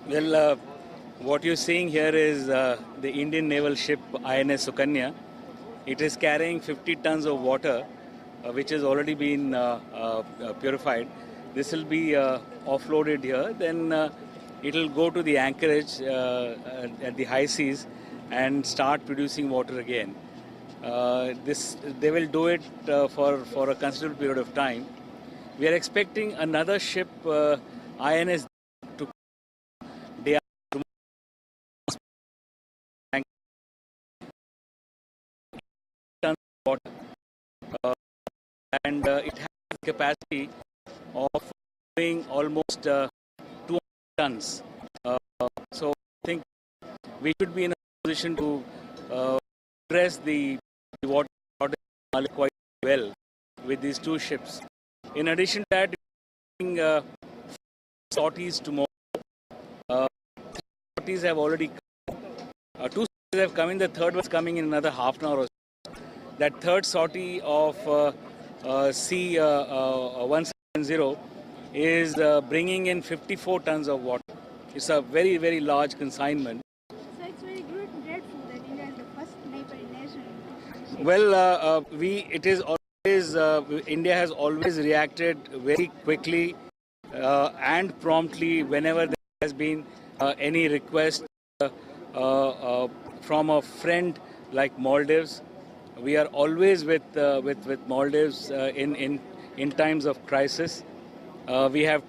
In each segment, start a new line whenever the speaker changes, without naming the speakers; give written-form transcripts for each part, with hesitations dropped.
Well, what you're seeing here is the Indian naval ship INS Sukanya. It is carrying 50 tons of water, which has already been purified. This will be offloaded here. Then it will go to the anchorage at the high seas and start producing water again. They will do it for a considerable period of time. We are expecting another ship, INS, to day tons of water, and it has the capacity of doing almost 200 tons. So I think we should be in a position to address the water shortage quite well with these two ships. In addition to that, we are sorties tomorrow. Sorties have already come. Two sorties have come in. The third was coming in another half an hour or so. That third sortie of C-170 is bringing in 54 tons of water. It's a very, very large consignment.
So it's very grateful that India is the first neighboring nation.
Well, India has always reacted very quickly and promptly whenever there has been any request from a friend like Maldives. We are always with Maldives in times of crisis. We have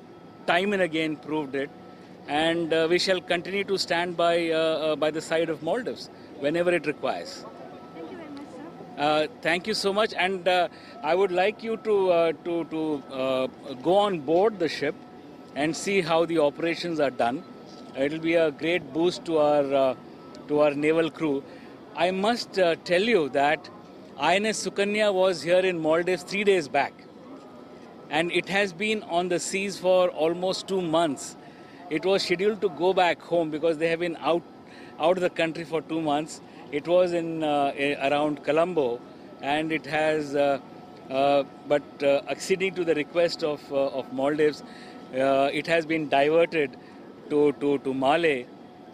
time and again proved it, and we shall continue to stand by the side of Maldives whenever it requires.
Thank you very much, sir.
Thank you so much, and I would like you to go on board the ship and see how the operations are done. It will be a great boost to our naval crew. I must tell you that INS Sukanya was here in Maldives 3 days back, and it has been on the seas for almost 2 months. It was scheduled to go back home because they have been out of the country for 2 months. It was in around Colombo, and it has, acceding to the request of Maldives, it has been diverted to Malé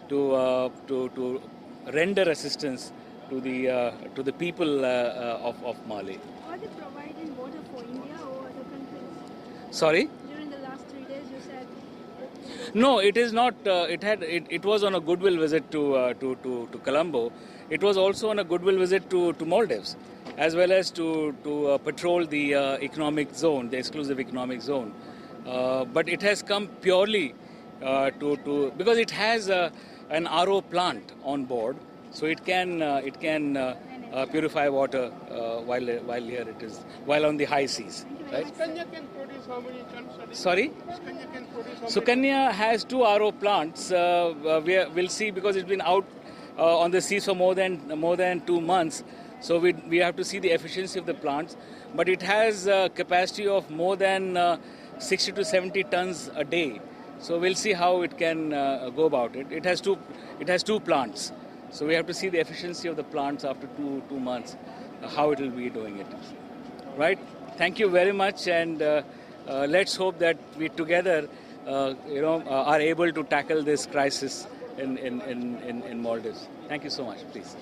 to render assistance to the people of Malé.
Are they providing water for India or other countries?
Sorry?
During the last 3 days, you said.
No, it is not. It was on a goodwill visit to Colombo. It was also on a goodwill visit to Maldives, as well as to patrol the economic zone, the exclusive economic zone. But it has come purely because it has an RO plant on board, so it can purify water while on the high seas. Right?
Sukanya can produce how many tons a day?
Sorry?
Sukanya can produce how many
Sukanya has 2 RO plants. We'll see, because it's been out on the seas for more than 2 months. So we have to see the efficiency of the plants. But it has a capacity of more than 60 to 70 tons a day. So we'll see how it can go about it. It has two plants. So we have to see the efficiency of the plants after two months, how it will be doing it. Right? Thank you very much, and let's hope that we together, are able to tackle this crisis in Maldives. Thank you so much, please.